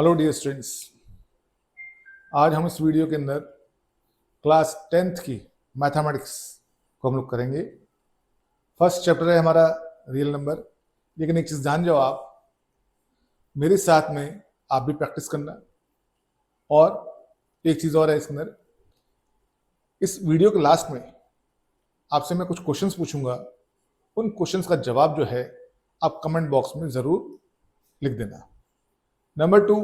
Hello dear students, आज हम इस वीडियो के अंदर क्लास 10th की मैथमेटिक्स को हम लोग करेंगे। फर्स्ट चैप्टर है हमारा रियल नंबर। लेकिन एक चीज़ जान जाओ, आप मेरे साथ में आप भी प्रैक्टिस करना। और एक चीज़ और है इसके अंदर, इस वीडियो के लास्ट में आपसे मैं कुछ क्वेश्चंस पूछूंगा। उन क्वेश्चंस का जवाब जो है आप कमेंट बॉक्स में ज़रूर लिख देना। नंबर 2,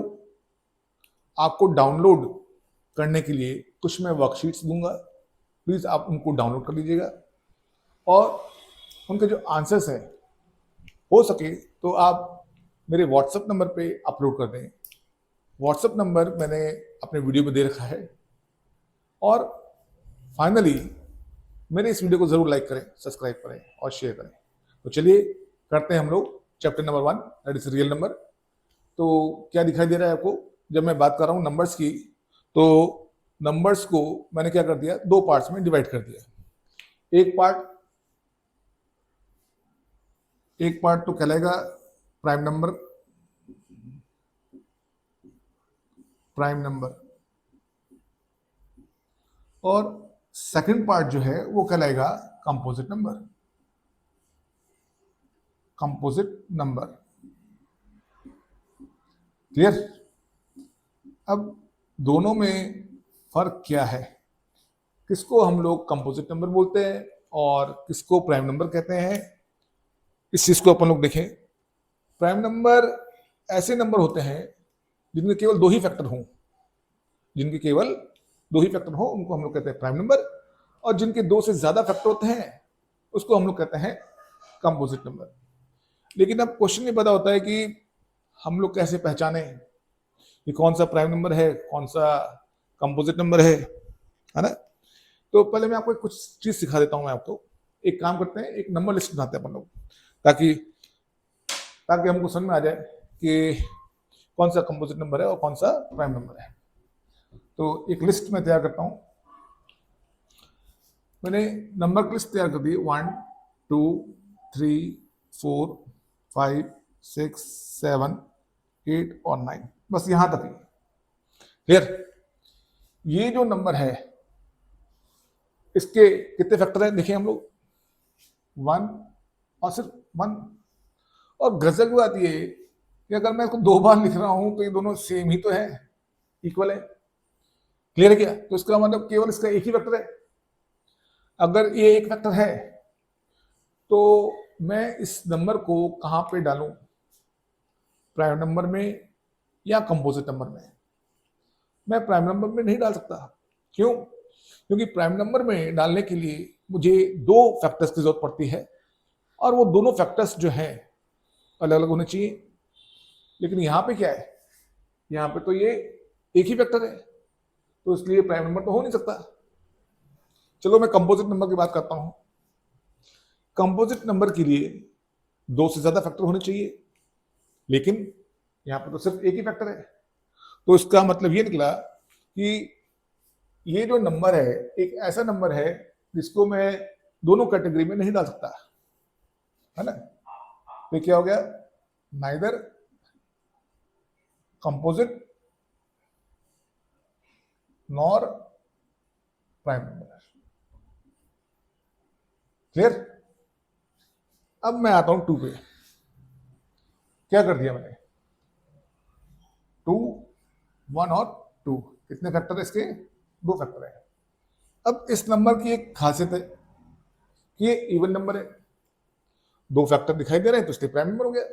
आपको डाउनलोड करने के लिए कुछ मैं वर्कशीट्स दूंगा, प्लीज़ आप उनको डाउनलोड कर लीजिएगा। और उनके जो आंसर्स हैं हो सके तो आप मेरे व्हाट्सएप नंबर पे अपलोड कर दें। व्हाट्सएप नंबर मैंने अपने वीडियो में दे रखा है। और फाइनली मेरे इस वीडियो को ज़रूर लाइक करें, सब्सक्राइब करें और शेयर करें। तो चलिए करते हैं हम लोग chapter number 1, that is real number. तो क्या दिखाई दे रहा है आपको? जब मैं बात कर रहा हूँ नंबर्स की, तो नंबर्स को मैंने क्या कर दिया, दो पार्ट्स में डिवाइड कर दिया। एक पार्ट तो कहलाएगा प्राइम नंबर, और सेकंड पार्ट जो है वो कहलाएगा कंपोजिट नंबर। क्लियर? अब दोनों में फर्क क्या है, किसको हम लोग कंपोजिट नंबर बोलते हैं और किसको प्राइम नंबर कहते हैं, इस चीज को अपन लोग देखें। प्राइम नंबर ऐसे नंबर होते हैं जिनके केवल दो ही फैक्टर हों, उनको हम लोग कहते हैं प्राइम नंबर। और जिनके दो से ज्यादा फैक्टर होते हैं उसको हम लोग कहते हैं कंपोजिट नंबर। लेकिन अब क्वेश्चन ये पता होता है कि हम लोग कैसे पहचाने कि कौन सा प्राइम नंबर है, कौन सा कंपोजिट नंबर है ना? तो पहले मैं आपको कुछ चीज सिखा देता हूं। मैं आपको एक काम करते हैं, एक नंबर लिस्ट बनाते हैं अपन लोग, ताकि हमको समझ में आ जाए कि कौन सा कंपोजिट नंबर है और कौन सा प्राइम नंबर है। तो एक लिस्ट में तैयार करता हूं। मैंने नंबर की लिस्ट तैयार कर दी, 1 2 3 4 5 6 7 8 और 9, बस यहां तक ही। क्लियर? ये जो नंबर है इसके कितने फैक्टर हैं देखिए हम लोग, 1 और सिर्फ 1। और गजब की बात ये कि अगर मैं इसको दो बार लिख रहा हूं तो ये दोनों सेम ही तो है, इक्वल है। क्लियर है क्या? तो इसका मतलब केवल इसका एक ही वेक्टर है। अगर ये एक वेक्टर है तो मैं इस नंबर को कहां पे डालूं, प्राइम नंबर में या कंपोजिट नंबर में? मैं प्राइम नंबर में नहीं डाल सकता। क्यों? क्योंकि प्राइम नंबर में डालने के लिए मुझे दो फैक्टर्स की जरूरत पड़ती है, और वो दोनों फैक्टर्स जो हैं अलग अलग होने चाहिए। लेकिन यहां पे क्या है, यहां पे तो ये एक ही फैक्टर है, तो इसलिए प्राइम नंबर तो हो नहीं सकता। चलो मैं कंपोजिट नंबर की बात करता हूं। कंपोजिट नंबर के लिए दो से ज्यादा फैक्टर होने चाहिए, लेकिन यहां पर तो सिर्फ एक ही फैक्टर है। तो इसका मतलब ये निकला कि ये जो नंबर है एक ऐसा नंबर है जिसको मैं दोनों कैटेगरी में नहीं डाल सकता, है ना? तो क्या हो गया, neither composite nor prime number. Clear? अब मैं आता हूं 2 पे। क्या कर दिया मैंने, 2 1 और 2, कितने फैक्टर है इसके? दो फैक्टर है। अब इस नंबर की एक खासियत है कि ये इवन नंबर है, दो फैक्टर दिखाई दे रहे हैं तो इसलिए प्राइम नंबर हो गया।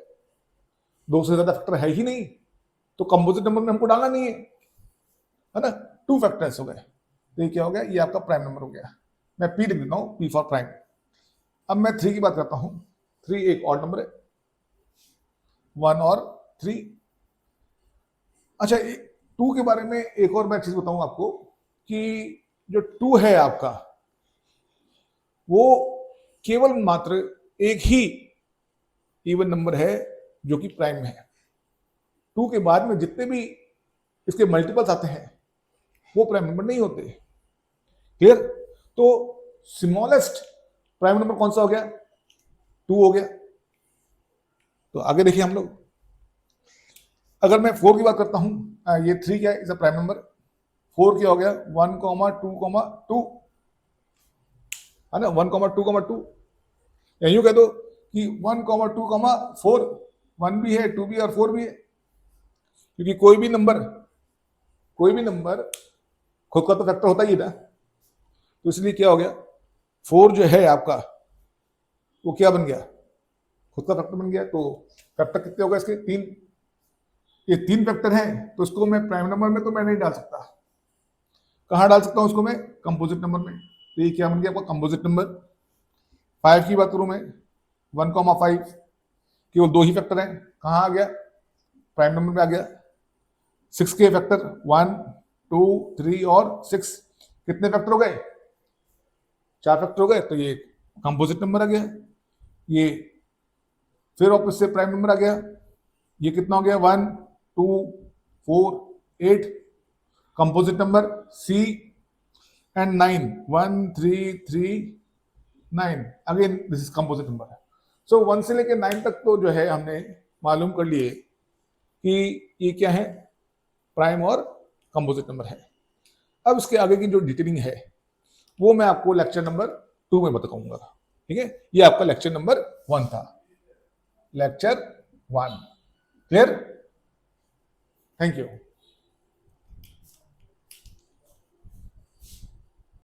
दो से ज्यादा फैक्टर है ही नहीं तो कंपोजिट नंबर में हमको डालना नहीं है ना? टू फैक्टर्स हो गए, तो ये क्या हो गया, ये आपका प्राइम नंबर हो गया। मैं पी लिख देता हूं, पी फॉर प्राइम। अब मैं 3 की बात करता हूं। 3 एक और नंबर है, 1 और 3। अच्छा, 2 के बारे में एक और मैं चीज बताऊं आपको कि जो 2 है आपका, वो केवल मात्र एक ही इवन नंबर है जो कि प्राइम में है। 2 के बाद में जितने भी इसके मल्टीपल्स आते हैं वो प्राइम नंबर नहीं होते। क्लियर? तो स्मॉलेस्ट प्राइम नंबर कौन सा हो गया? 2 हो गया। तो आगे देखिए हम लोग, अगर मैं 4 की बात करता हूँ, ये 3 क्या है, इज अ प्राइम नंबर। 4 क्या हो गया, 1, 2, 2, है ना, 1, 2, 2, या यूं कह दो कि 1, 2, 4, 1 भी है, 2 भी है और 4 भी है, क्योंकि कोई भी नंबर खुद का तो फैक्टर होता ही है ना। तो इसलिए क्या हो गया, 4 जो है आपका वो क्या बन गया, खुद का फैक्टर बन गया। तो फैक्टर कितने हो गए इसके, 3। ये 3 फैक्टर हैं, तो इसको मैं प्राइम नंबर में तो मैं नहीं डाल सकता। कहाँ डाल सकता हूँ उसको मैं, कंपोजिट नंबर में। तो ये क्या बन गया आपका, कंपोजिट नंबर। 5 की बात करूं मैं, 1, 5 केवल 2 ही फैक्टर हैं, कहाँ आ गया, प्राइम नंबर में आ गया। 6 के फैक्टर 1, 2, 3 और 6, कितने फैक्टर हो गए, 4 फैक्टर हो गए, तो ये कंपोजिट नंबर आ गया। ये फिर वापस से प्राइम नंबर आ गया, ये कितना हो गया, 1, 2, 4, 8, composite number. See and 9, 1, 3, 3, 9, again this is composite number. So 1 से लेकर 9 तक तो जो है हमने मालूम कर लिए कि ये क्या है, प्राइम और कंपोजिट नंबर है। अब इसके आगे की जो डिटेलिंग है वो मैं आपको लेक्चर नंबर 2 में बताऊंगा। ठीक है, ये आपका लेक्चर नंबर 1 था, लेक्चर 1। Clear, thank you.